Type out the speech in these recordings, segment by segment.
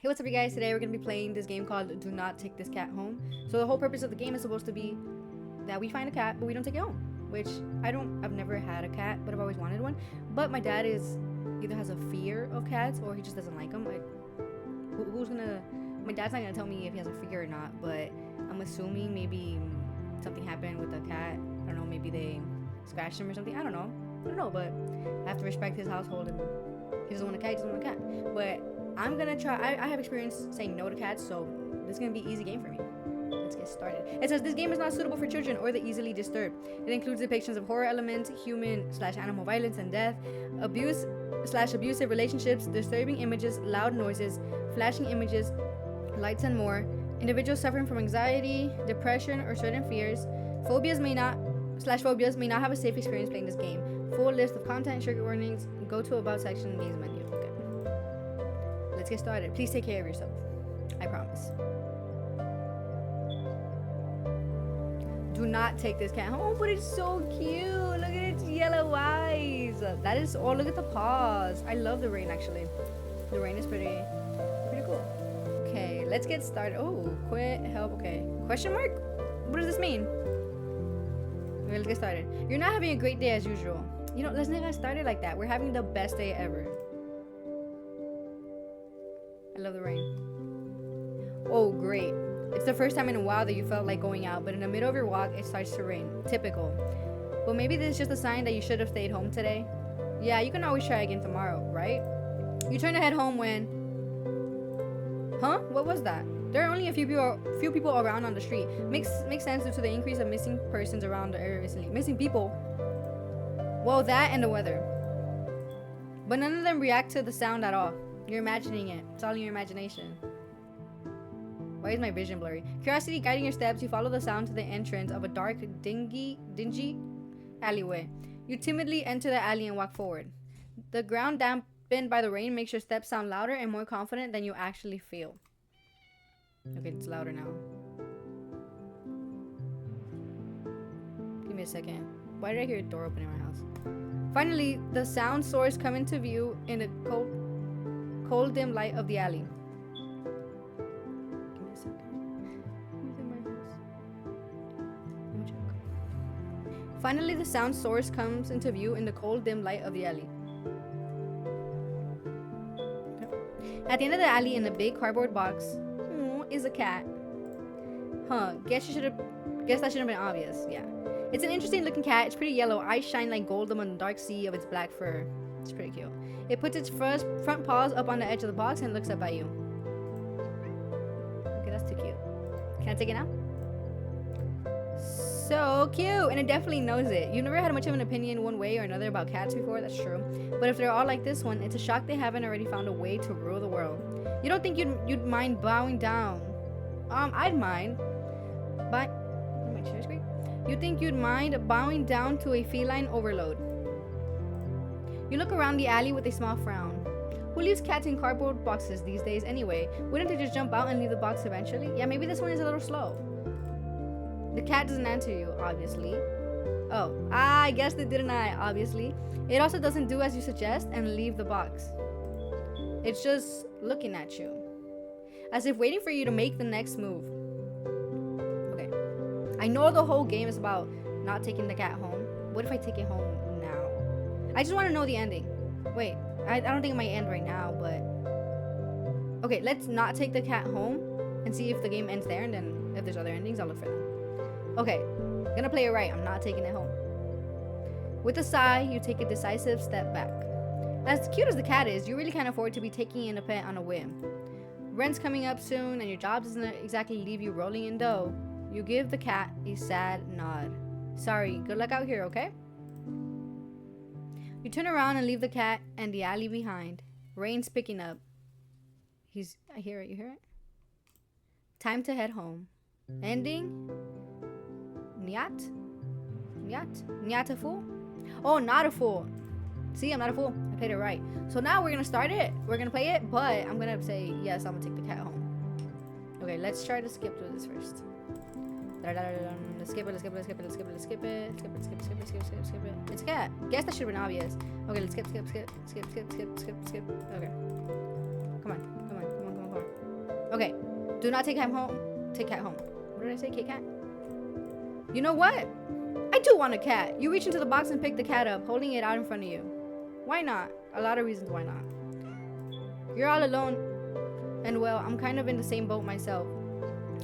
Hey, what's up you guys? Today we're going to be playing this game called Do Not Take This Cat Home. So the whole purpose of the game is supposed to be that we find a cat, but we don't take it home. Which, I've never had a cat, but I've always wanted one. But my dad either has a fear of cats, or he just doesn't like them. My dad's not going to tell me if he has a fear or not, but I'm assuming maybe something happened with the cat. I don't know, maybe they scratched him or something. I don't know, but I have to respect his household, and he doesn't want a cat, he doesn't want a cat. But I'm gonna try. I have experience saying no to cats, so this is gonna be an easy game for me. Let's get started. It says this game is not suitable for children or the easily disturbed. It includes depictions of horror elements, human/animal violence and death, abuse/abusive relationships, disturbing images, loud noises, flashing images, lights, and more. Individuals suffering from anxiety, depression, or certain fears, phobias may not have a safe experience playing this game. Full list of content, trigger warnings, go to about section in these menu. Okay. Let's get started. Please take care of yourself. I promise. Do not take this cat home. Oh, but it's so cute. Look at its yellow eyes. That is all. Look at the paws. I love the rain, actually. The rain is pretty cool. Okay, let's get started. Oh, quit, help. Okay. Question mark? What does this mean? Okay, let's get started. You're not having a great day as usual. You know, let's not get started like that. We're having the best day ever. I love the rain. Oh, great. It's the first time in a while that you felt like going out, but in the middle of your walk, it starts to rain. Typical. But maybe this is just a sign that you should have stayed home today. Yeah, you can always try again tomorrow, right? You turn to head home when... Huh? What was that? There are only a few people around on the street. Makes sense due to the increase of missing persons around the area recently. Missing people? Well, that and the weather. But none of them react to the sound at all. You're imagining it. It's all in your imagination. Why is my vision blurry? Curiosity guiding your steps, you follow the sound to the entrance of a dark, dingy alleyway. You timidly enter the alley and walk forward. The ground dampened by the rain makes your steps sound louder and more confident than you actually feel. Okay, it's louder now. Give me a second. Why did I hear a door open in my house? Finally, the sound source come into view in the cold dim light of the alley. Give me a second. Who's in my house? Let me check. Finally, the sound source comes into view in the cold dim light of the alley. At the end of the alley, in a big cardboard box, is a cat. Huh, guess that should have been obvious. Yeah. It's an interesting looking cat. It's pretty yellow. Eyes shine like gold among the dark sea of its black fur. It's pretty cute. It puts its front paws up on the edge of the box and looks up at you. Okay, that's too cute. Can I take it now? So cute! And it definitely knows it. You've never had much of an opinion one way or another about cats before, that's true. But if they're all like this one, it's a shock they haven't already found a way to rule the world. You don't think you'd mind bowing down? I'd mind. But my chair's great. You think you'd mind bowing down to a feline overload? You look around the alley with a small frown. Who leaves cats in cardboard boxes these days anyway? Wouldn't they just jump out and leave the box eventually? Yeah, maybe this one is a little slow. The cat doesn't answer you, obviously. Oh, I guessed it, didn't I? Obviously. It also doesn't do as you suggest and leave the box. It's just looking at you, as if waiting for you to make the next move. Okay. I know the whole game is about not taking the cat home. What if I take it home now? I just want to know the ending. Wait, I don't think it might end right now, but... Okay, let's not take the cat home and see if the game ends there, and then if there's other endings, I'll look for them. Okay, gonna play it right. I'm not taking it home. With a sigh, you take a decisive step back. As cute as the cat is, you really can't afford to be taking in a pet on a whim. Rent's coming up soon, and your job doesn't exactly leave you rolling in dough. You give the cat a sad nod. Sorry, good luck out here, okay? You turn around and leave the cat and the alley behind. Rain's picking up. I hear it, you hear it? Time to head home. Ending? Nyat a fool? Oh, not a fool. See, I'm not a fool. I played it right. So now we're gonna start it. We're gonna play it, but I'm gonna say yes, I'm gonna take the cat home. Okay, let's try to skip through this first. Let's skip it. It's a cat. Guess that should have been obvious. Okay, let's skip. Okay. Come on. Okay. Do not take cat home. Take cat home. What did I say? Cat? You know what? I do want a cat. You reach into the box and pick the cat up, holding it out in front of you. Why not? A lot of reasons why not. You're all alone. And well, I'm kind of in the same boat myself.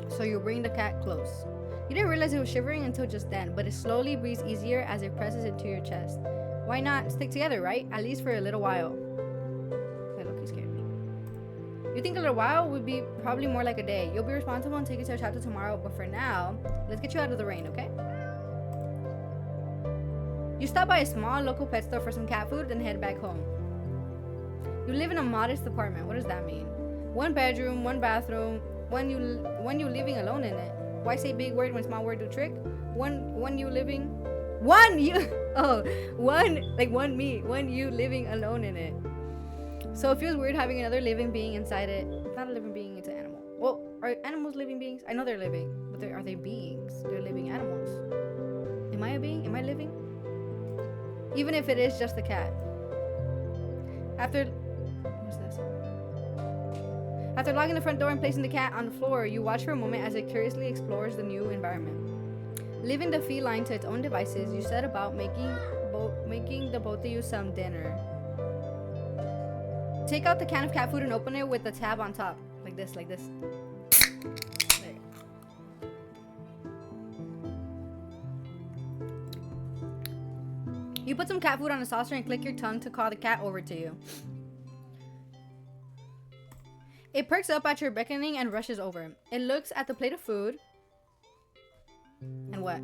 So you bring the cat close. You didn't realize it was shivering until just then, but it slowly breathes easier as it presses into your chest. Why not stick together, right? At least for a little while. That look, he scared me. You think a little while would be probably more like a day. You'll be responsible and take it to a shelter tomorrow, but for now, let's get you out of the rain, okay? You stop by a small local pet store for some cat food, then head back home. You live in a modest apartment. What does that mean? 1 bedroom, 1 bathroom. When you living alone in it. Why say big word when small word do trick? One you living alone in it. So it feels weird having another living being inside it. It's not a living being, it's an animal. Well, are animals living beings? I know they're living, but are they beings? They're living animals. Am I a being? Am I living? Even if it is just a cat. After locking the front door and placing the cat on the floor, you watch for a moment as it curiously explores the new environment. Leaving the feline to its own devices, you set about making the both of you some dinner. Take out the can of cat food and open it with the tab on top. Like this. There. You put some cat food on a saucer and click your tongue to call the cat over to you. It perks up at your beckoning and rushes over. It looks at the plate of food. And what?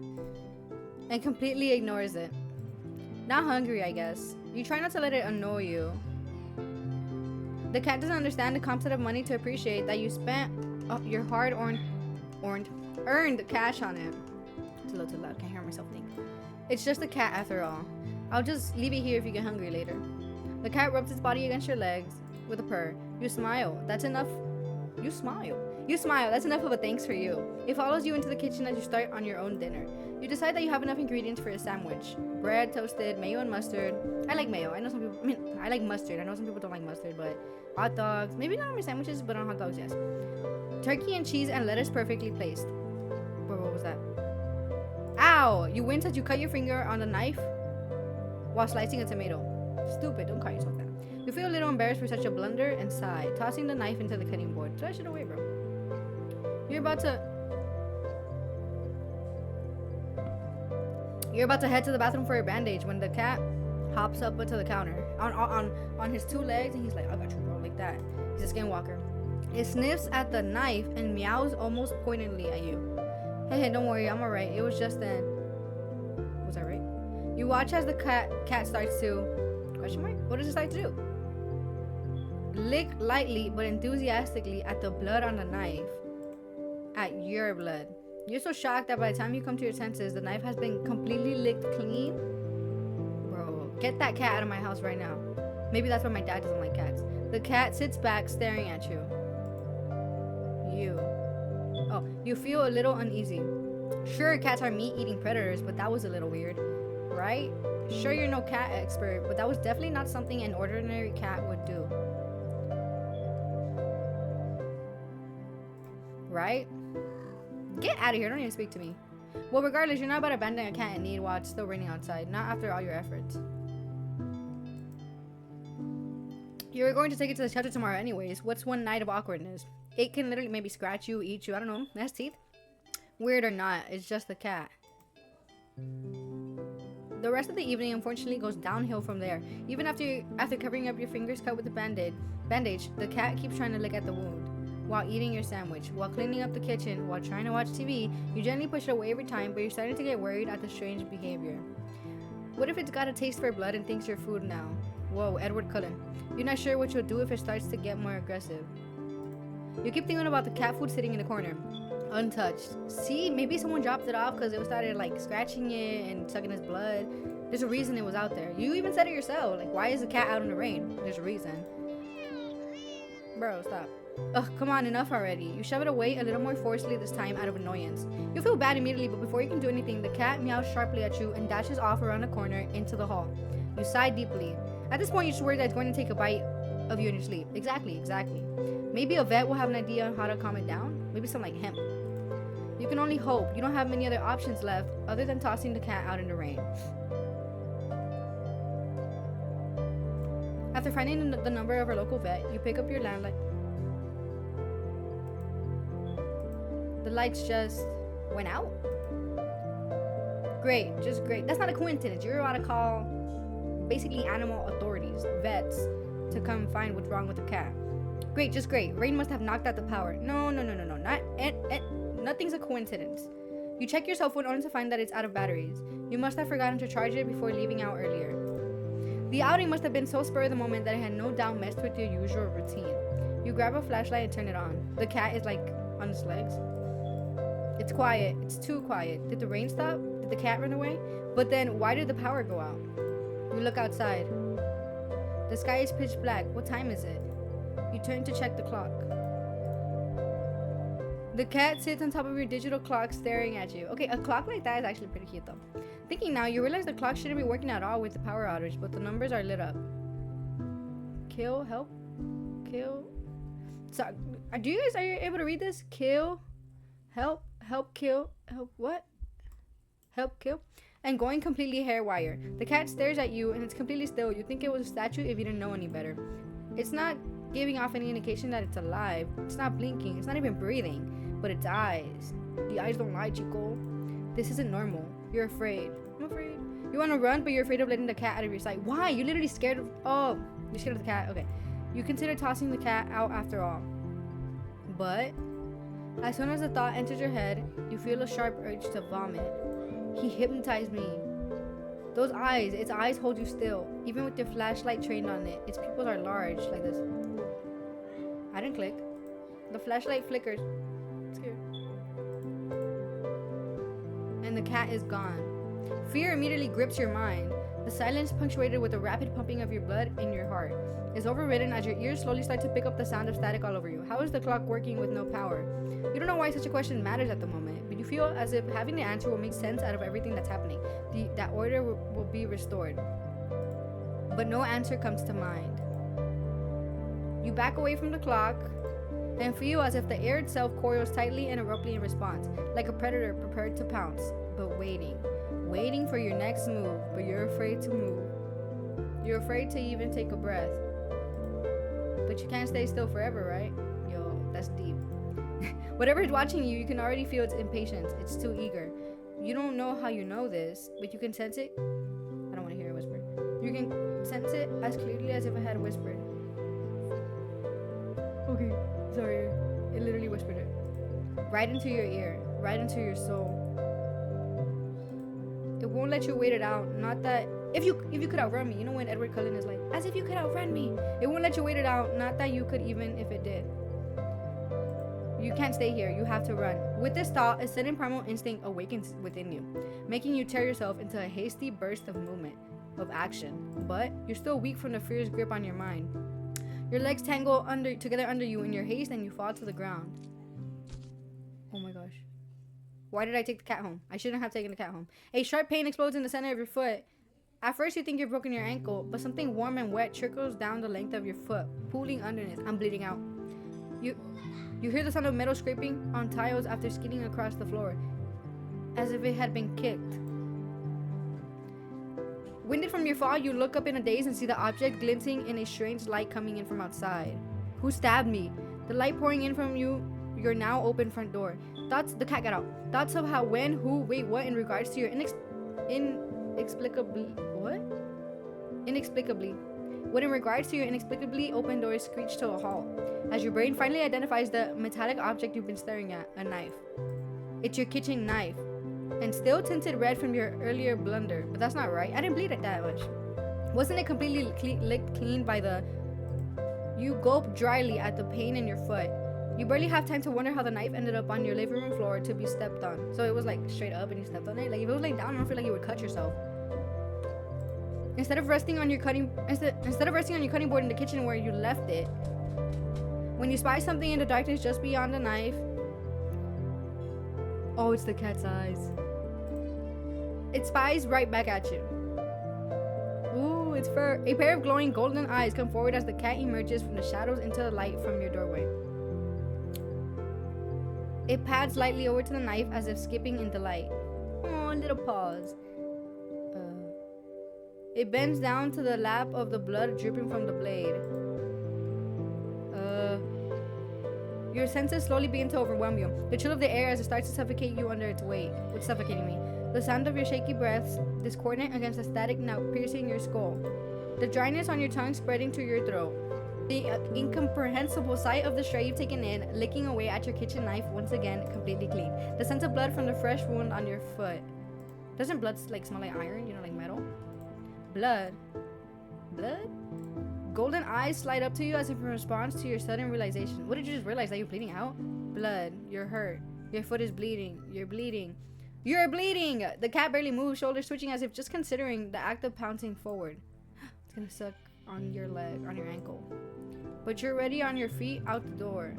And completely ignores it. Not hungry, I guess. You try not to let it annoy you. The cat doesn't understand the concept of money to appreciate that you spent your earned cash on it. It's a little too loud. Can't hear myself think. It's just a cat after all. I'll just leave it here if you get hungry later. The cat rubs its body against your legs with a purr. You smile. That's enough. You smile. That's enough of a thanks for you. It follows you into the kitchen as you start on your own dinner. You decide that you have enough ingredients for a sandwich. Bread, toasted, mayo and mustard. I like mayo. I like mustard. I know some people don't like mustard, but hot dogs. Maybe not on my sandwiches, but on hot dogs, yes. Turkey and cheese and lettuce perfectly placed. What was that? Ow! You wince as you cut your finger on the knife while slicing a tomato. Stupid. Don't call yourself that. You feel a little embarrassed for such a blunder and sigh, tossing the knife into the cutting board. Throw it away, bro. You're about to head to the bathroom for your bandage when the cat hops up to the counter on his 2 legs, and he's like, I got you, bro, like that. He's a skinwalker. It sniffs at the knife and meows almost pointedly at you. Hey, don't worry, I'm alright. It was just then. Was I right? You watch as the cat starts to... Question mark? What does it start to do? Lick lightly but enthusiastically at the blood on the knife. At your blood. You're so shocked that by the time you come to your senses, the knife has been completely licked clean. Bro, get that cat out of my house right now. Maybe that's why my dad doesn't like cats. The cat sits back staring at you. You feel a little uneasy. Sure, cats are meat-eating predators, but that was a little weird, right? Sure, you're no cat expert, but that was definitely not something an ordinary cat would do. Right? Get out of here, don't even speak to me. Well, regardless, you're not about to abandon a cat in need while it's still raining outside. Not after all your efforts. You're going to take it to the shelter tomorrow anyways. What's one night of awkwardness? It can literally maybe scratch you, eat you, I don't know. It has teeth. Weird or not, it's just a cat. The rest of the evening unfortunately goes downhill from there. Even after covering up your fingers cut with the bandage, the cat keeps trying to lick at the wound. While eating your sandwich, while cleaning up the kitchen, while trying to watch TV, you gently push it away every time, but you're starting to get worried at the strange behavior. What if it's got a taste for blood and thinks you're food now? Whoa, Edward Cullen. You're not sure what you'll do if it starts to get more aggressive. You keep thinking about the cat food sitting in the corner, untouched. See, maybe someone dropped it off because it started like scratching it and sucking his blood. There's a reason it was out there. You even said it yourself. Like, why is the cat out in the rain? There's a reason. Bro, stop. Ugh, come on, enough already. You shove it away a little more forcefully this time out of annoyance. You feel bad immediately, but before you can do anything, the cat meows sharply at you and dashes off around the corner into the hall. You sigh deeply. At this point, you're just worried that it's going to take a bite of you in your sleep. Exactly. Maybe a vet will have an idea on how to calm it down. Maybe something like hemp. You can only hope. You don't have many other options left other than tossing the cat out in the rain. After finding the number of our local vet, you pick up your landline. The lights just went out. Great, just great. That's not a coincidence. You're about to call basically animal authorities, vets, to come find what's wrong with the cat. Great, just great. Rain must have knocked out the power. No. Nothing's a coincidence. You check your cell phone only to find that it's out of batteries. You must have forgotten to charge it before leaving out earlier. The outing must have been so spur of the moment that it had no doubt messed with your usual routine. You grab a flashlight and turn it on. The cat is like on its legs. It's quiet. It's too quiet. Did the rain stop? Did the cat run away? But then why did the power go out? You look outside. The sky is pitch black. What time is it? You turn to check the clock. The cat sits on top of your digital clock staring at you. Okay, a clock like that is actually pretty cute though. Thinking now, you realize the clock shouldn't be working at all with the power outage, but the numbers are lit up. Kill, help, kill. So, are you able to read this? Kill, help, kill, help, what? Help, kill. And going completely haywire. The cat stares at you and it's completely still. You think it was a statue if you didn't know any better. It's not giving off any indication that it's alive. It's not blinking. It's not even breathing. But its eyes. The eyes don't lie, Chico. This isn't normal. You're afraid. I'm afraid. You want to run, but you're afraid of letting the cat out of your sight. Why? You're literally scared of... Oh, you're scared of the cat. Okay. You consider tossing the cat out after all. But as soon as the thought enters your head, you feel a sharp urge to vomit. He hypnotized me. Those eyes, its eyes hold you still. Even with your flashlight trained on it, its pupils are large, like this. I didn't click. The flashlight flickers. I'm scared. And the cat is gone. Fear immediately grips your mind. The silence, punctuated with the rapid pumping of your blood in your heart, is overridden as your ears slowly start to pick up the sound of static all over you. How is the clock working with no power? You don't know why such a question matters at the moment, but you feel as if having the answer will make sense out of everything that's happening. That order will be restored. But no answer comes to mind. You back away from the clock and feel as if the air itself coils tightly and abruptly in response, like a predator prepared to pounce, but waiting for your next move, but you're afraid to move. You're afraid to even take a breath. But you can't stay still forever, right? Yo, that's deep. Whatever is watching you, you can already feel its impatience. It's too eager. You don't know how you know this, but you can sense it. I don't want to hear it whisper. You can sense it as clearly as if it had whispered. Okay, sorry. It literally whispered it. Right into your ear, right into your soul. It won't let you wait it out. Not that if you could outrun me. You know when Edward Cullen is like, as if you could outrun me. It won't let you wait it out. Not that you could, even if it did. You can't stay here. You have to run. With this thought, a sudden primal instinct awakens within you, making you tear yourself into a hasty burst of movement, of action. But you're still weak from the fear's grip on your mind. Your legs tangle together under you in your haste, and you fall to the ground. Oh my gosh. Why did I take the cat home? I shouldn't have taken the cat home. A sharp pain explodes in the center of your foot. At first you think you've broken your ankle, but something warm and wet trickles down the length of your foot, pooling underneath. I'm bleeding out. You hear the sound of metal scraping on tiles after skidding across the floor, as if it had been kicked. Winded from your fall, you look up in a daze and see the object glinting in a strange light coming in from outside. Who stabbed me? The light pouring in from your now open front door. Thoughts, the cat got out. Thoughts of how, when, who, wait, what in regards to your inexplicably open door screech to a halt, as your brain finally identifies the metallic object you've been staring at, a knife. It's your kitchen knife, and still tinted red from your earlier blunder. But that's not right. I didn't bleed it that much. Wasn't it completely licked clean by the... You gulp dryly at the pain in your foot. You barely have time to wonder how the knife ended up on your living room floor to be stepped on. So it was like straight up and you stepped on it. Like if it was laying down, I don't feel like you would cut yourself. Instead of resting on your cutting board in the kitchen where you left it, when you spy something in the darkness just beyond the knife, oh, it's the cat's eyes. It spies right back at you. Ooh, it's fur. A pair of glowing golden eyes come forward as the cat emerges from the shadows into the light from your doorway. It pads lightly over to the knife as if skipping in delight. Oh, little paws. It bends down to the lap of the blood dripping from the blade. Your senses slowly begin to overwhelm you. The chill of the air as it starts to suffocate you under its weight. What's suffocating me? The sound of your shaky breaths, discordant against the static now piercing your skull. The dryness on your tongue spreading to your throat. The incomprehensible sight of the stray you've taken in, licking away at your kitchen knife once again, completely clean. The sense of blood from the fresh wound on your foot. Doesn't blood like smell like iron? You know, like metal? Blood. Blood? Golden eyes slide up to you as if in response to your sudden realization. What did you just realize? That you're bleeding out? Blood. You're hurt. Your foot is bleeding. You're bleeding. You're bleeding! The cat barely moves, shoulders twitching as if just considering the act of pouncing forward. It's gonna suck on your leg, on your ankle. But you're ready on your feet out the door.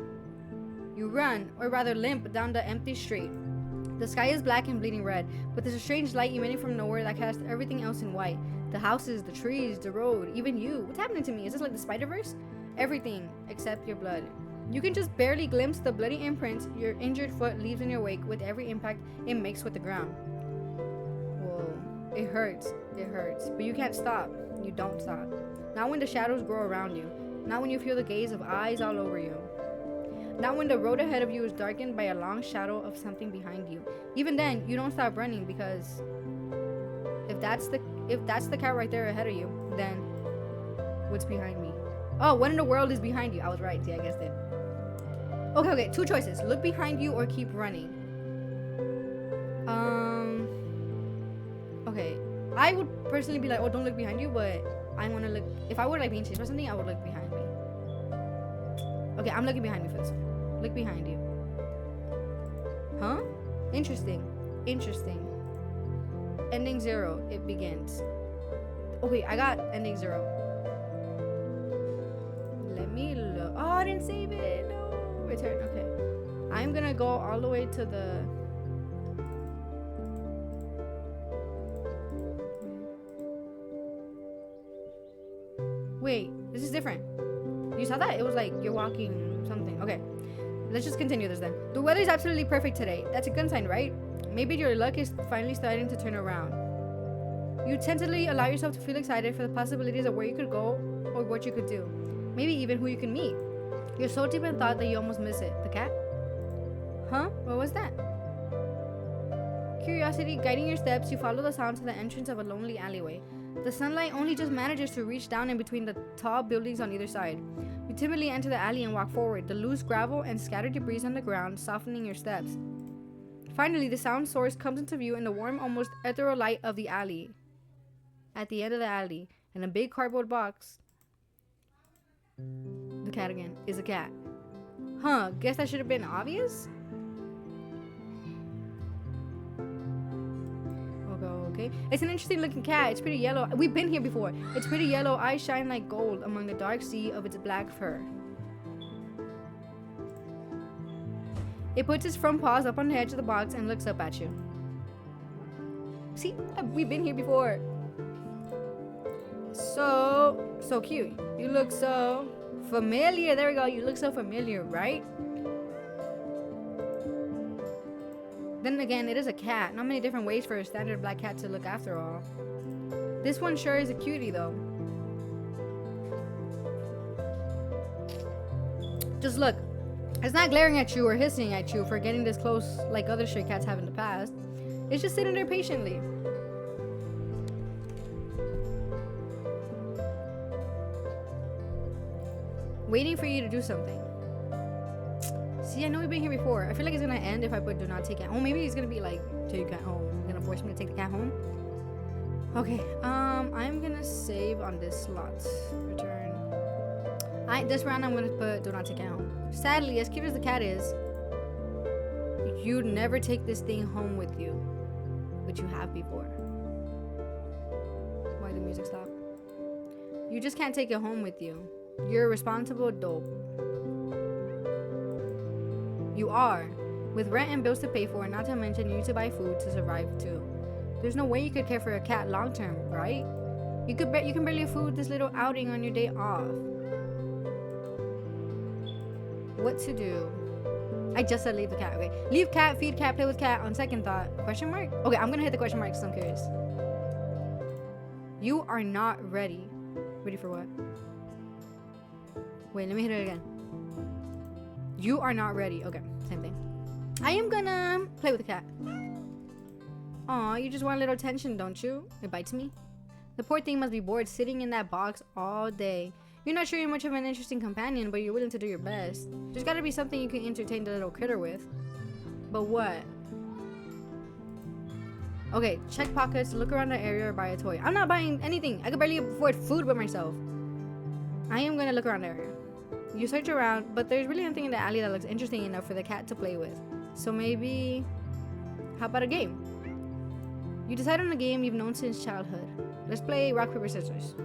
You run, or rather limp, down the empty street. The sky is black and bleeding red, but there's a strange light emanating from nowhere that casts everything else in white. The houses, the trees, the road, even you. What's happening to me? Is this like the Spider-Verse? Everything except your blood. You can just barely glimpse the bloody imprints your injured foot leaves in your wake with every impact it makes with the ground. Whoa. It hurts, but you can't stop. You don't stop. Not when the shadows grow around you. Not when you feel the gaze of eyes all over you. Not when the road ahead of you is darkened by a long shadow of something behind you. Even then, you don't stop running because if that's the cat right there ahead of you, then what's behind me? Oh, what in the world is behind you? I was right. See, I guessed it. Okay, two choices. Look behind you or keep running. Okay. I would personally be like, oh, don't look behind you, but I want to look. If I were like being chased by something, I would look behind me. Okay, I'm looking behind me for this one. Look behind you. Huh? Interesting. Ending 0. It begins. Okay, I got ending 0. Let me look. Oh, I didn't save it. No. Return. Okay. I'm gonna go all the way to the. Wait, this is different. You saw that? It was like you're walking something. Okay. Let's just continue this then. The weather is absolutely perfect today. That's a good sign, right? Maybe your luck is finally starting to turn around. You tentatively allow yourself to feel excited for the possibilities of where you could go or what you could do. Maybe even who you can meet. You're so deep in thought that you almost miss it. The cat? Huh? What was that? Curiosity guiding your steps, you follow the sound to the entrance of a lonely alleyway. The sunlight only just manages to reach down in between the tall buildings on either side. You timidly enter the alley and walk forward, the loose gravel and scattered debris on the ground softening your steps. Finally, the sound source comes into view in the warm, almost ethereal light of the alley. At the end of the alley, in a big cardboard box, the cat again, is a cat. Huh, guess that should have been obvious? Okay. It's an interesting looking cat. It's pretty yellow. We've been here before. It's pretty yellow. Eyes shine like gold among the dark sea of its black fur. It puts its front paws up on the edge of the box and looks up at you. See, we've been here before. So cute. You look so familiar. There we go. You look so familiar, right? Then again, it is a cat. Not many different ways for a standard black cat to look after all. This one sure is a cutie though. Just look. It's not glaring at you or hissing at you for getting this close like other stray cats have in the past. It's just sitting there patiently. Waiting for you to do something. See, I know we've been here before. I feel like it's gonna end if I put do not take cat home. Maybe it's gonna be like take cat home. You're gonna force me to take the cat home. Okay, I'm gonna save on this slot. Return. This round I'm gonna put do not take cat home. Sadly, as cute as the cat is, you'd never take this thing home with you, but you have before. Why the music stop? You just can't take it home with you. You're a responsible adult. You are, with rent and bills to pay for, not to mention you need to buy food to survive too. There's no way you could care for a cat long term, right? You can barely afford this little outing on your day off. What to do? I just said leave the cat. Okay, leave cat, feed cat, play with cat. On second thought, question mark. Okay, I'm gonna hit the question mark because I'm curious. You are not ready. Ready for what? Wait, let me hit it again. You are not ready. Okay, same thing. I am gonna play with the cat. Aw, you just want a little attention, don't you? It bites me. The poor thing must be bored sitting in that box all day. You're not sure you're much of an interesting companion, but you're willing to do your best. There's gotta be something you can entertain the little critter with. But what? Okay, check pockets, look around the area, or buy a toy. I'm not buying anything. I could barely afford food by myself. I am gonna look around the area. You search around, but there's really nothing in the alley that looks interesting enough for the cat to play with. So maybe... how about a game? You decide on a game you've known since childhood. Let's play rock, paper, scissors.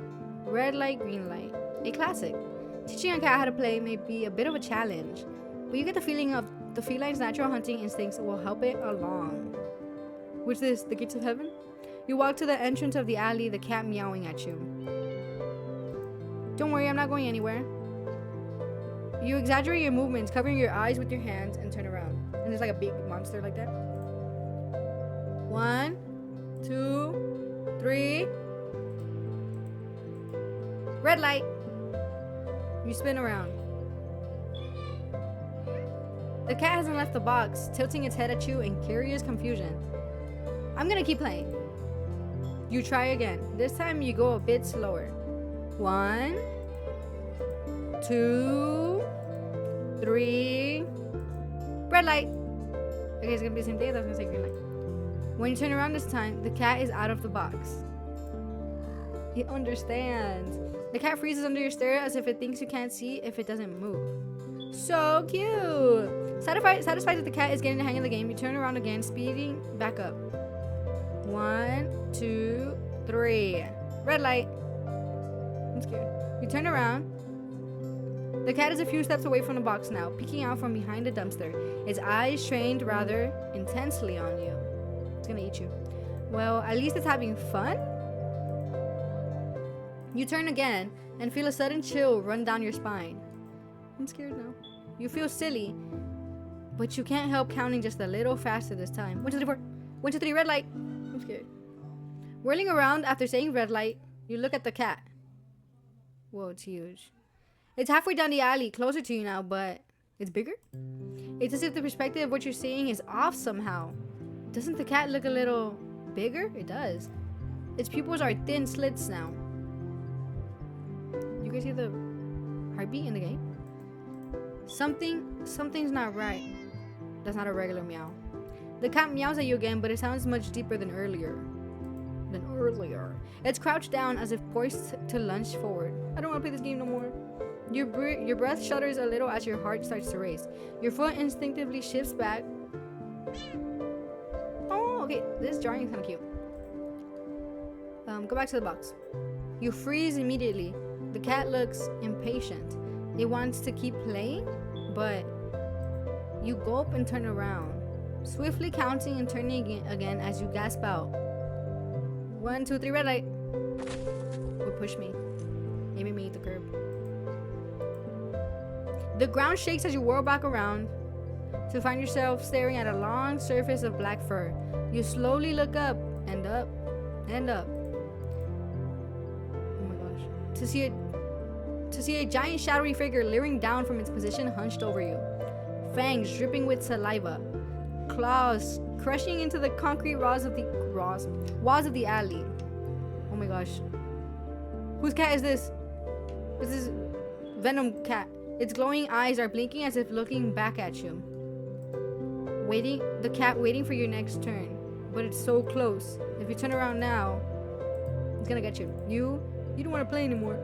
Red light, green light. A classic. Teaching a cat how to play may be a bit of a challenge, but you get the feeling of the feline's natural hunting instincts will help it along. What's this? The gates of heaven? You walk to the entrance of the alley, the cat meowing at you. Don't worry, I'm not going anywhere. You exaggerate your movements, covering your eyes with your hands, and turn around. And there's like a big monster like that. 1, 2, 3. Red light. You spin around. The cat hasn't left the box, tilting its head at you in curious confusion. I'm gonna keep playing. You try again. This time you go a bit slower. 1, 2, 3. Red light. Okay, it's gonna be the same thing. I was gonna say green light. When you turn around this time, the cat is out of the box. It understands. The cat freezes under your stare as if it thinks you can't see if it doesn't move. So cute. Satisfied that the cat is getting the hang of the game, you turn around again, speeding back up. 1, 2, 3. Red light. I'm scared. You turn around. The cat is a few steps away from the box now, peeking out from behind the dumpster, its eyes trained rather intensely on you. It's gonna eat you. Well, at least it's having fun. You turn again and feel a sudden chill run down your spine. I'm scared now. You feel silly, but you can't help counting just a little faster this time. 1, 2, 3, 4. 1, 2, 3, red light. I'm scared. Whirling around after saying red light, you look at the cat. Whoa, it's huge. It's halfway down the alley, closer to you now, but it's bigger? It's as if the perspective of what you're seeing is off somehow. Doesn't the cat look a little bigger? It does. Its pupils are thin slits now. You guys hear the heartbeat in the game? Something's not right. That's not a regular meow. The cat meows at you again, but it sounds much deeper than earlier. It's crouched down as if poised to lunge forward. I don't want to play this game no more. Your breath shudders a little as your heart starts to race. Your foot instinctively shifts back. Oh, okay. This jarring is kind of cute. Go back to the box. You freeze immediately. The cat looks impatient. It wants to keep playing, but you gulp and turn around, swiftly counting and turning again as you gasp out. 1, 2, 3, red light. Or push me. Maybe me the curb. The ground shakes as you whirl back around to find yourself staring at a long surface of black fur. You slowly look up and up and up. Oh my gosh. To see a giant shadowy figure leering down from its position hunched over you. Fangs dripping with saliva. Claws crushing into the concrete walls of the alley. Oh my gosh. Whose cat is this? This is Venom cat. Its glowing eyes are blinking as if looking back at you. The cat waiting for your next turn. But it's so close. If you turn around now, it's gonna get you. You don't want to play anymore.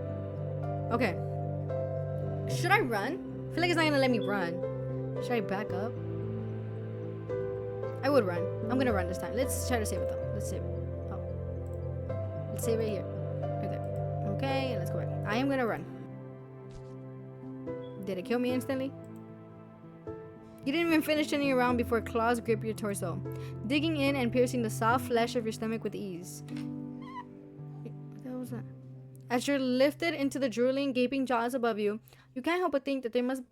Okay. Should I run? I feel like it's not gonna let me run. Should I back up? I would run. I'm gonna run this time. Let's try to save it though. Let's save it. Oh. Let's save it here. Right there. Okay, let's go back. I am gonna run. Did it kill me instantly? You didn't even finish turning around before claws grip your torso, digging in and piercing the soft flesh of your stomach with ease. What the hell was that? As you're lifted into the drooling, gaping jaws above you, you can't help but think that there must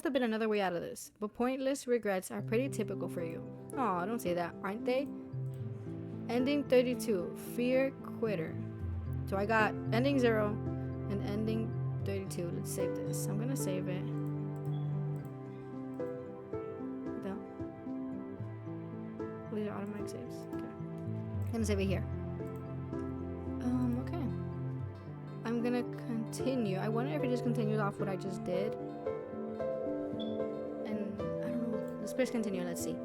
have been another way out of this. But pointless regrets are pretty typical for you. Aw, don't say that, aren't they? Ending 32. Fear quitter. So I got ending 0 and ending 32. Let's save this. I'm gonna save it. No. These are automatic saves. Okay. I'm gonna save it here. Okay. I'm gonna continue. I wonder if it just continues off what I just did. And I don't know. Let's press continue. Let's see.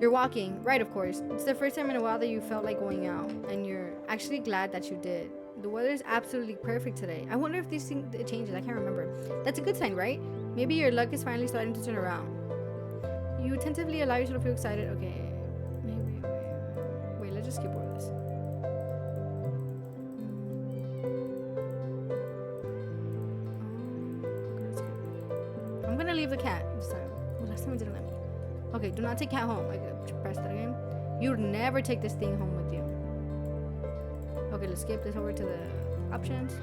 You're walking. Right, of course. It's the first time in a while that you felt like going out. And you're actually glad that you did. The weather is absolutely perfect today. I wonder if these things it changes. I can't remember. That's a good sign, right? Maybe your luck is finally starting to turn around. You tentatively allow yourself to feel excited. Okay. Maybe. Wait, let's just skip over this. I'm gonna leave the cat this time. Well, last time it didn't let me. Okay, do not take cat home. I press that again. You'd never take this thing home with you. Okay, let's skip this over to the options.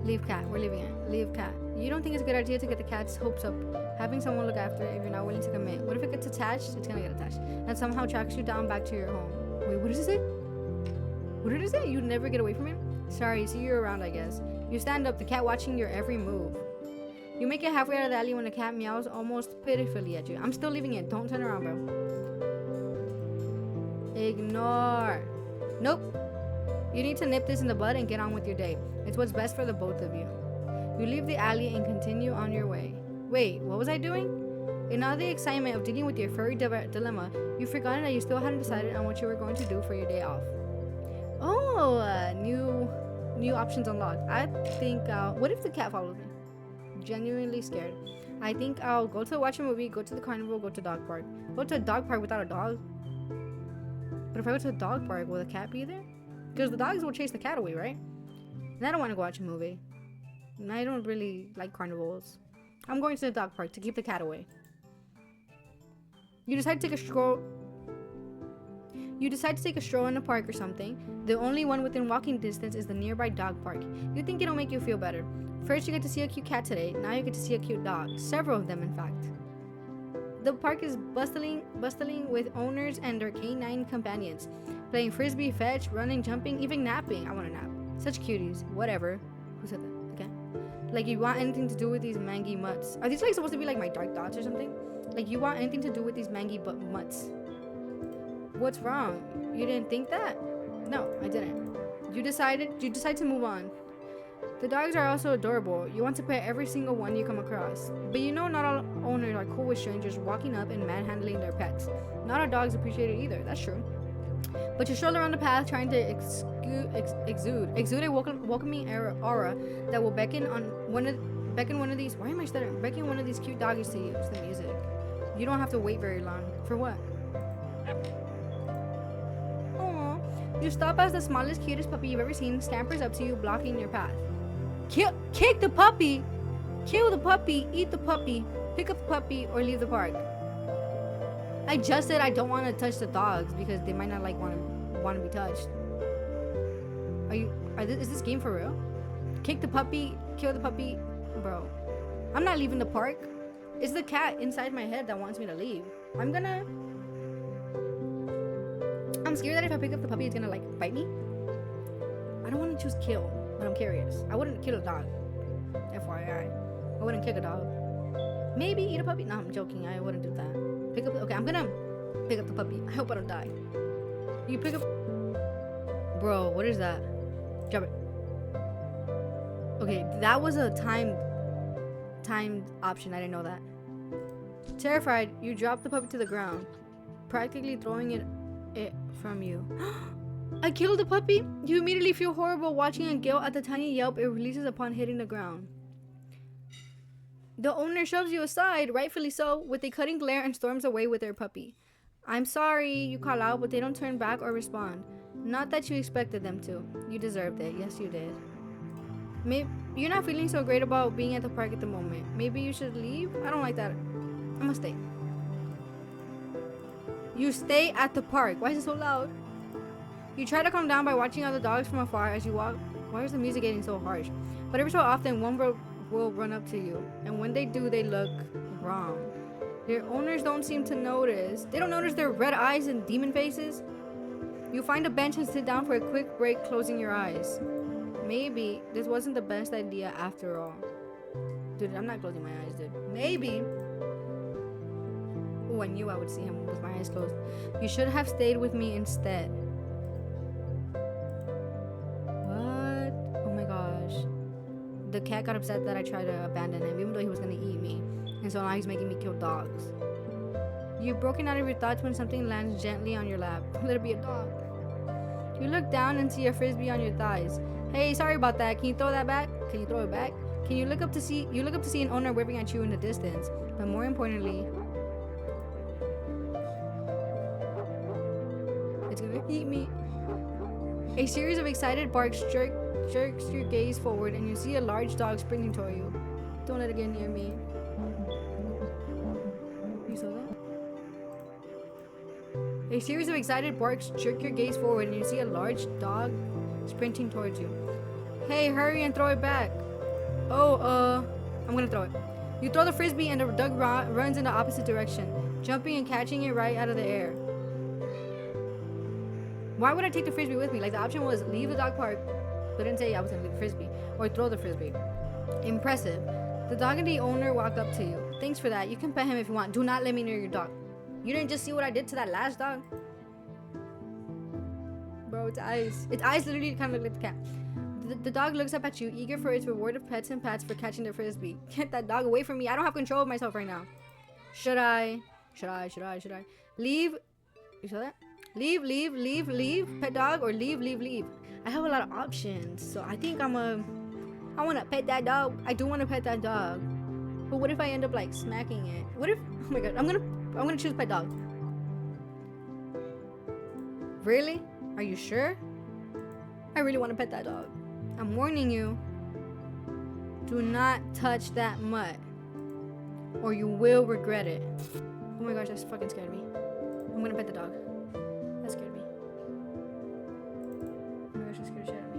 Leave cat. We're leaving it. Leave cat. You don't think it's a good idea to get the cat's hopes up, having someone look after it if you're not willing to commit. What if it gets attached? It's gonna get attached. And somehow tracks you down back to your home. Wait, what does it say? What did it say? You'd never get away from it? Sorry, see you around, I guess. You stand up, the cat watching your every move. You make it halfway out of the alley when the cat meows almost pitifully at you. I'm still leaving it. Don't turn around, bro. Ignore. Nope. You need to nip this in the bud and get on with your day. It's what's best for the both of you. You leave the alley and continue on your way. Wait, what was I doing? In all the excitement of dealing with your furry dilemma, you've forgotten that you still hadn't decided on what you were going to do for your day off. Oh, new options unlocked. I think, what if the cat follows me? Genuinely scared. I think I'll go to watch a movie, go to the carnival, go to dog park. Go to a dog park without a dog? But if I go to a dog park, will the cat be there? Because the dogs will chase the cat away, right? And I don't want to go watch a movie. And I don't really like carnivals. I'm going to the dog park to keep the cat away. You decide to take a stroll. You decide to take a stroll in the park or something. The only one within walking distance is the nearby dog park. You think it'll make you feel better. First, you get to see a cute cat today. Now you get to see a cute dog. Several of them, in fact. The park is bustling with owners and their canine companions. Playing frisbee, fetch, running, jumping, even napping. I want to nap. Such cuties. Whatever. Who said that? Okay. Like you want anything to do with these mangy mutts. Are these like supposed to be like my dark thoughts or something? Like you want anything to do with these mangy mutts. What's wrong? You didn't think that? No, I didn't. You decide to move on. The dogs are also adorable. You want to pet every single one you come across. But you know not all owners are cool with strangers walking up and manhandling their pets. Not all dogs appreciate it either. That's true. But you stroll around the path trying to exude a welcoming aura that will beckon one of these. Why am I stuttering? Beckon one of these cute doggies to use the music. You don't have to wait very long. For what? Aww. You stop as the smallest, cutest puppy you've ever seen scampers up to you, blocking your path. Kick the puppy! Kill the puppy, eat the puppy, pick up the puppy, or leave the park. I just said I don't want to touch the dogs because they might not like want to be touched. Is this game for real? Kick the puppy, kill the puppy, bro. I'm not leaving the park. It's the cat inside my head that wants me to leave. I'm scared that if I pick up the puppy, it's gonna like bite me. I don't want to choose kill, but I'm curious. I wouldn't kill a dog. FYI, I wouldn't kick a dog. Maybe eat a puppy. No, I'm joking. I wouldn't do that. Okay, I'm gonna pick up the puppy. I hope I don't die. You pick up. Bro, what is that? Drop it. Okay, that was a timed option. I didn't know that. Terrified, you drop the puppy to the ground, practically throwing it from you. I killed the puppy? You immediately feel horrible watching a gale at the tiny yelp it releases upon hitting the ground. The owner shoves you aside, rightfully so, with a cutting glare and storms away with their puppy. I'm sorry, you call out, but they don't turn back or respond. Not that you expected them to. You deserved it. Yes, you did. Maybe you're not feeling so great about being at the park at the moment. Maybe you should leave? I don't like that. I'm gonna stay. You stay at the park. Why is it so loud? You try to calm down by watching other dogs from afar as you walk. Why is the music getting so harsh? But every so often, one will run up to you, and when they do, they look wrong. Their owners don't seem to notice. They don't notice their red eyes and demon faces. You find a bench and sit down for a quick break, closing your eyes. Maybe this wasn't the best idea after all. Dude, I'm not closing my eyes, dude. Maybe. Oh, I knew I would see him with my eyes closed. You should have stayed with me instead. What? Oh my gosh. The cat got upset that I tried to abandon him, even though he was gonna eat me. And so now he's making me kill dogs. You've broken out of your thoughts when something lands gently on your lap. Let it be a dog. You look down and see a frisbee on your thighs. Hey, sorry about that. Can you throw that back? Can you throw it back? Can you look up to see an owner whipping at you in the distance? But more importantly, it's gonna eat me. A series of excited barks jerks your gaze forward, and you see a large dog sprinting toward you. Don't let it get near me. You saw that? A series of excited barks jerk your gaze forward, and you see a large dog sprinting towards you. Hey, hurry and throw it back. Oh, I'm gonna throw it. You throw the frisbee, and the dog runs in the opposite direction, jumping and catching it right out of the air. Why would I take the frisbee with me? Like, the option was leave the dog park, but didn't say I was gonna leave the frisbee, or throw the frisbee. Impressive. The dog and the owner walk up to you. Thanks for that. You can pet him if you want. Do not let me near your dog. You didn't just see what I did to that last dog? Bro, its eyes. Its eyes literally kind of look like the cat. The dog looks up at you, eager for its reward of pets and pats for catching the frisbee. Get that dog away from me. I don't have control of myself right now. Should I? Leave? You saw that? Leave, pet dog, or leave. I have a lot of options, so I think I want to pet that dog. I do want to pet that dog. But what if I end up like smacking it? What if, oh my god, I'm gonna choose pet dog. Really? Are you sure? I really want to pet that dog. I'm warning you. Do not touch that mutt, or you will regret it. Oh my gosh, that fucking scared me. I'm gonna pet the dog. That scared me. Oh my gosh, that scared the shit out of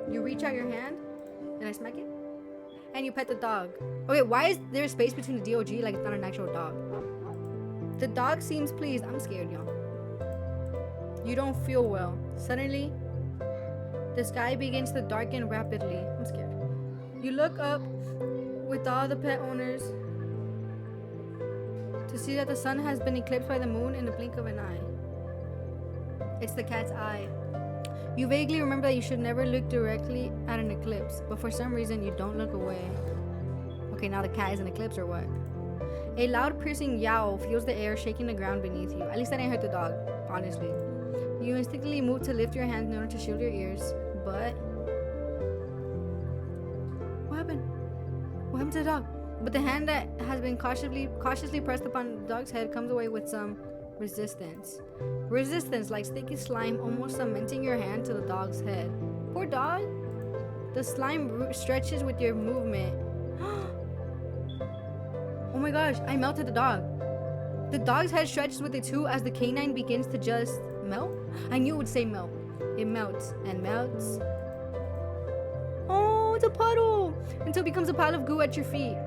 me. You reach out your hand, and I smack it, and you pet the dog. Okay, why is there a space between the DOG like it's not an actual dog? The dog seems pleased. I'm scared, y'all. You don't feel well. Suddenly, the sky begins to darken rapidly. I'm scared. You look up with all the pet owners to see that the sun has been eclipsed by the moon in the blink of an eye. It's the cat's eye. You vaguely remember that you should never look directly at an eclipse, but for some reason you don't look away. Okay, now the cat is an eclipse or what? A loud piercing yowl fills the air, shaking the ground beneath you. At least I didn't hurt the dog, honestly. You instinctively move to lift your hand in order to shield your ears, but... What happened? What happened to the dog? But the hand that has been cautiously pressed upon the dog's head comes away with some resistance. Resistance, like sticky slime, almost cementing your hand to the dog's head. Poor dog. The slime stretches with your movement. Oh my gosh, I melted the dog. The dog's head stretches with it too as the canine begins to just melt. I knew it would say melt. It melts and melts. Oh, it's a puddle until it becomes a pile of goo at your feet.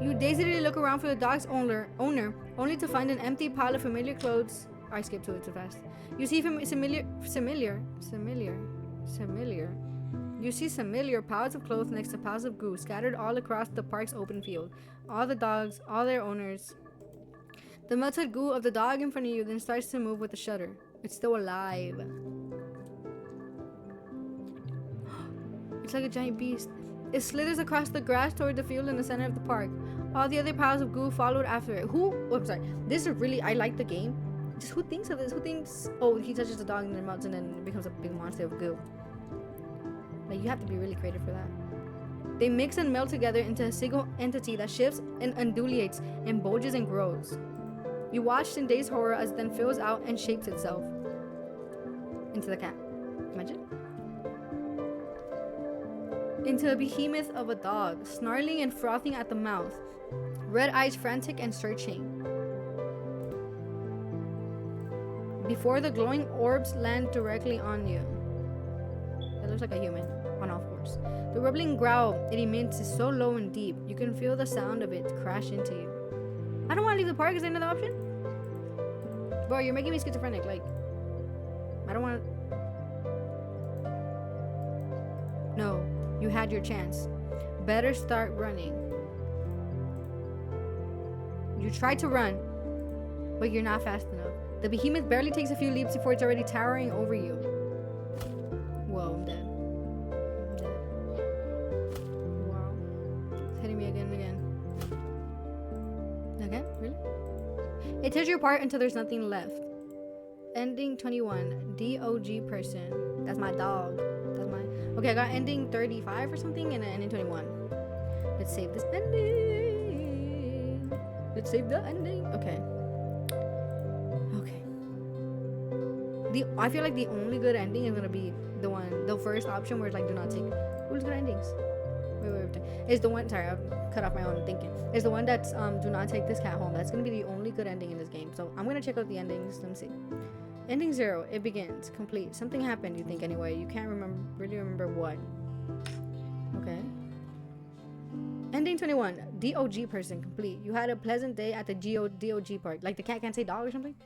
You dazedly look around for the dog's owner, only to find an empty pile of familiar clothes. I skipped to it too fast. You see familiar. You see familiar piles of clothes next to piles of goo scattered all across the park's open field. All the dogs, all their owners. The melted goo of the dog in front of you then starts to move with a shudder. It's still alive. It's like a giant beast. It slithers across the grass toward the field in the center of the park. All the other piles of goo followed after it. I'm sorry. This is really, I like the game. Just who thinks of this? Who thinks, oh, he touches the dog and then melts and then it becomes a big monster of goo. Like, you have to be really creative for that. They mix and melt together into a single entity that shifts and undulates and bulges and grows. You watched in dazed horror as it then fills out and shapes itself into the cat. Imagine. Into a behemoth of a dog, snarling and frothing at the mouth, red eyes frantic and searching. before the glowing orbs land directly on you. It looks like a human. Oh no, of course. The rumbling growl it emits is so low and deep, you can feel the sound of it crash into you. I don't want to leave the park. Is there another option? Bro, you're making me schizophrenic. Like, I don't want to. No, you had your chance. Better start running. You tried to run, but you're not fast enough. The behemoth barely takes a few leaps before it's already towering over you. Whoa, I'm dead. I'm dead. Wow. It's hitting me again and again. Again? Really? It tears you apart until there's nothing left. Ending 21. DOG person. That's my dog. That's my... Okay, I got ending 35 or something and then ending 21. Let's save this ending. Let's save the ending. Okay. Okay. I feel like the only good ending is gonna be the first option where it's like do not take. Who's good endings? Wait. Is the one, sorry, I cut off my own thinking. Is the one that's do not take this cat home. That's gonna be the only good ending in this game. So I'm gonna check out the endings. Let me see. Ending 0, it begins. Complete. Something happened, you think anyway. You can't really remember what. Okay. Ending 21, DOG person, complete. You had a pleasant day at the DOG park. Like the cat can't say dog or something?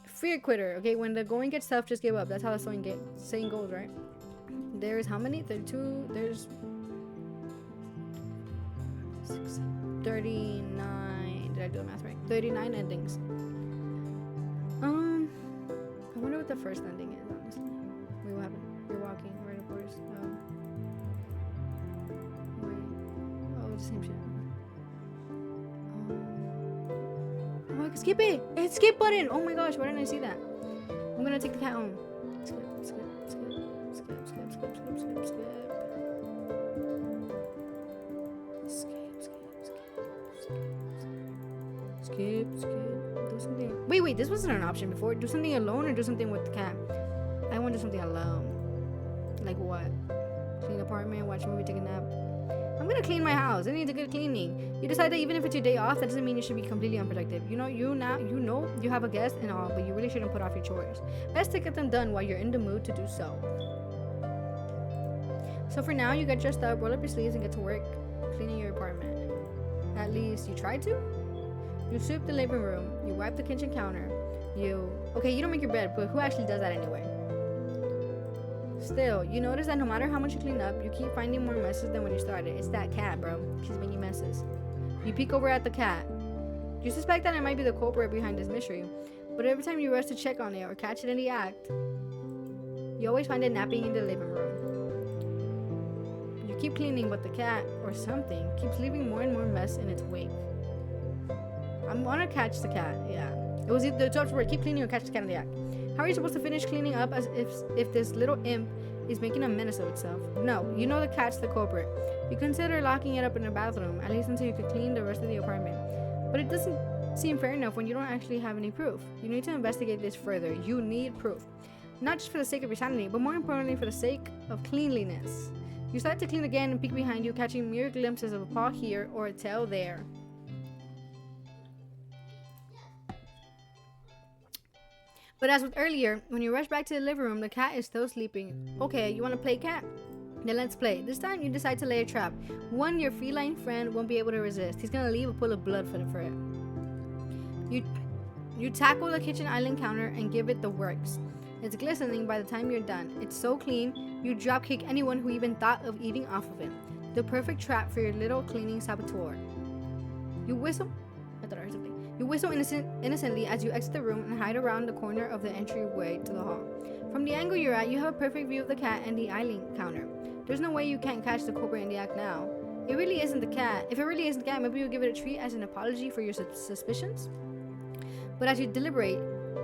Fear quitter. Okay, when the going gets tough, just give up. That's how the saying goes, right? There's how many? 32. There's 39. Did I do the math right? 39 endings. I wonder what the first ending is, honestly. Wait, what happened? You're walking, right, of course. Wait. Oh, it's the same shit. Oh, I can skip it! It's skip button! Oh my gosh, why didn't I see that? I'm gonna take the cat home. Skip. Do something. Wait, this wasn't an option before. Do something alone or do something with the cat? I want to do something alone. Like what? Clean apartment, watch a movie, take a nap. I'm gonna clean my house. It needs a good cleaning. You decide that even if it's your day off, that doesn't mean you should be completely unproductive. You know you have a guest and all, but you really shouldn't put off your chores. Best to get them done while you're in the mood to do so. So for now, you get dressed up, roll up your sleeves, and get to work cleaning your apartment. At least you tried to. You sweep the living room. You wipe the kitchen counter. You don't make your bed, but who actually does that anyway? Still, you notice that no matter how much you clean up, you keep finding more messes than when you started. It's that cat, bro. She's making messes. You peek over at the cat. You suspect that it might be the culprit behind this mystery, but every time you rush to check on it or catch it in the act, you always find it napping in the living room. You keep cleaning, but the cat, or something, keeps leaving more and more mess in its wake. I'm gonna catch the cat, yeah. It was either the jobs were keep cleaning or catch the cat in the act. How are you supposed to finish cleaning up as if this little imp is making a menace of itself? No, you know the cat's the culprit. You consider locking it up in the bathroom, at least until you could clean the rest of the apartment. But it doesn't seem fair enough when you don't actually have any proof. You need to investigate this further. You need proof. Not just for the sake of your sanity, but more importantly for the sake of cleanliness. You start to clean again and peek behind you, catching mere glimpses of a paw here or a tail there. But as with earlier, when you rush back to the living room, the cat is still sleeping. Okay, you want to play cat? Then let's play. This time you decide to lay a trap. One your feline friend won't be able to resist. He's gonna leave a pool of blood for it. You tackle the kitchen island counter and give it the works. It's glistening by the time you're done. It's so clean, you dropkick anyone who even thought of eating off of it. The perfect trap for your little cleaning saboteur. You whistle. I thought I heard something. You whistle innocently as you exit the room and hide around the corner of the entryway to the hall. From the angle you're at, you have a perfect view of the cat and the island counter. There's no way you can't catch the culprit in the act now. It really isn't the cat. If it really isn't the cat, maybe you'll give it a treat as an apology for your suspicions. But as you deliberate,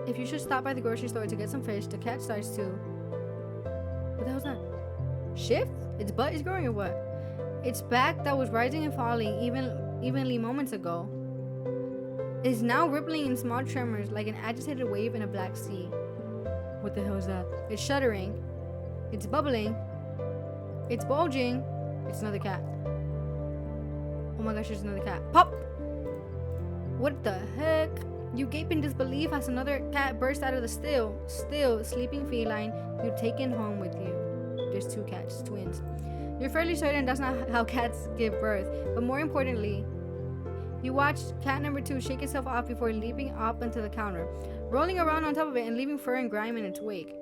if you should stop by the grocery store to get some fish, the cat starts to... What the hell's that? Shift? Its butt is growing or what? Its back that was rising and falling evenly moments ago is now rippling in small tremors like an agitated wave in a black sea. What the hell is that? It's shuddering. It's bubbling. It's bulging. It's another cat. Oh my gosh, there's another cat. Pop! What the heck? You gape in disbelief as another cat bursts out of the still sleeping feline you've taken home with you. There's 2 cats, twins. You're fairly certain that's not how cats give birth, but more importantly, you watch cat number 2 shake itself off before leaping up onto the counter, rolling around on top of it and leaving fur and grime in its wake.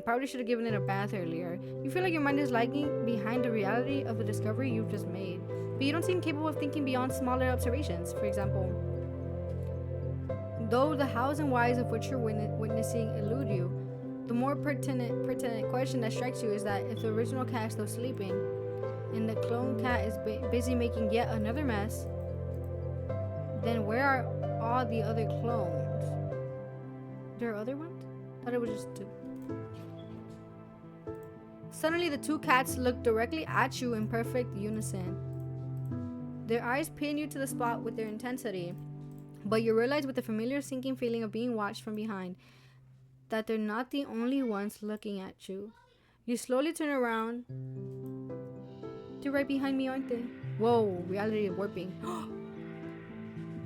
Probably should have given it a bath earlier. You feel like your mind is lagging behind the reality of the discovery you've just made, but you don't seem capable of thinking beyond smaller observations. For example, though the hows and whys of what you're witnessing elude you, the more pertinent question that strikes you is that if the original cat is still sleeping, and the clone cat is busy making yet another mess, then where are all the other clones? There are other ones? I thought it was just 2. Suddenly, the 2 cats look directly at you in perfect unison. Their eyes pin you to the spot with their intensity, but you realize with the familiar sinking feeling of being watched from behind that they're not the only ones looking at you. You slowly turn around. They're right behind me, aren't they? Whoa, reality warping.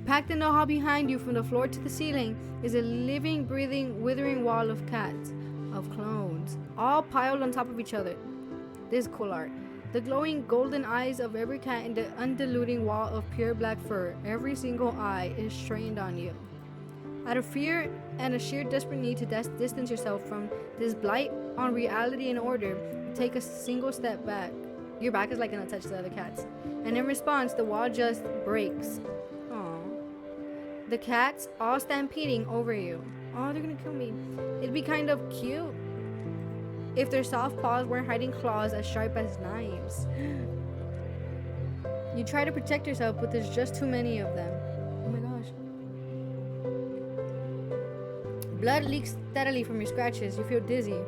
Packed in the hall behind you from the floor to the ceiling is a living, breathing, withering wall of cats, of clones, all piled on top of each other. This is cool art. The glowing golden eyes of every cat in the undulating wall of pure black fur, every single eye is strained on you. Out of fear and a sheer desperate need to distance yourself from this blight on reality and order, you take a single step back. Your back is like gonna touch the other cats. And in response, the wall just breaks. The cats all stampeding over you. Oh, they're gonna kill me. It'd be kind of cute if their soft paws weren't hiding claws as sharp as knives. You try to protect yourself, but there's just too many of them. Oh my gosh. Blood leaks steadily from your scratches. You feel dizzy.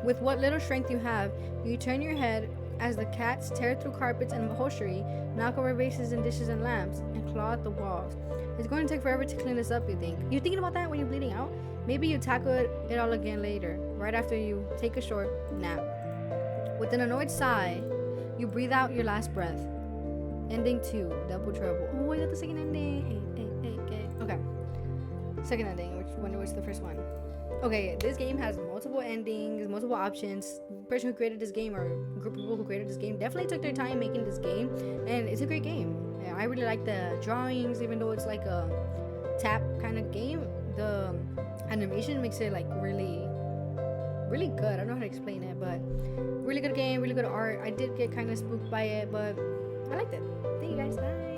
With what little strength you have, you turn your head as the cats tear through carpets and upholstery, knock over vases and dishes and lamps, and claw at the walls. It's going to take forever to clean this up, you think. You're thinking about that when you're bleeding out? Maybe you tackle it all again later, right after you take a short nap. With an annoyed sigh, you breathe out your last breath. Ending 2, double trouble. Oh, I got the second ending. Okay. Second ending, which one was the first one? Okay, this game has multiple endings, multiple options. The person who created this game, or a group of people who created this game, definitely took their time making this game, and it's a great game. Yeah, I really like the drawings, even though it's like a tap kind of game. The animation makes it like really good. I don't know how to explain it, but really good game, really good art. I did get kind of spooked by it, but I liked it. Thank you guys. Bye.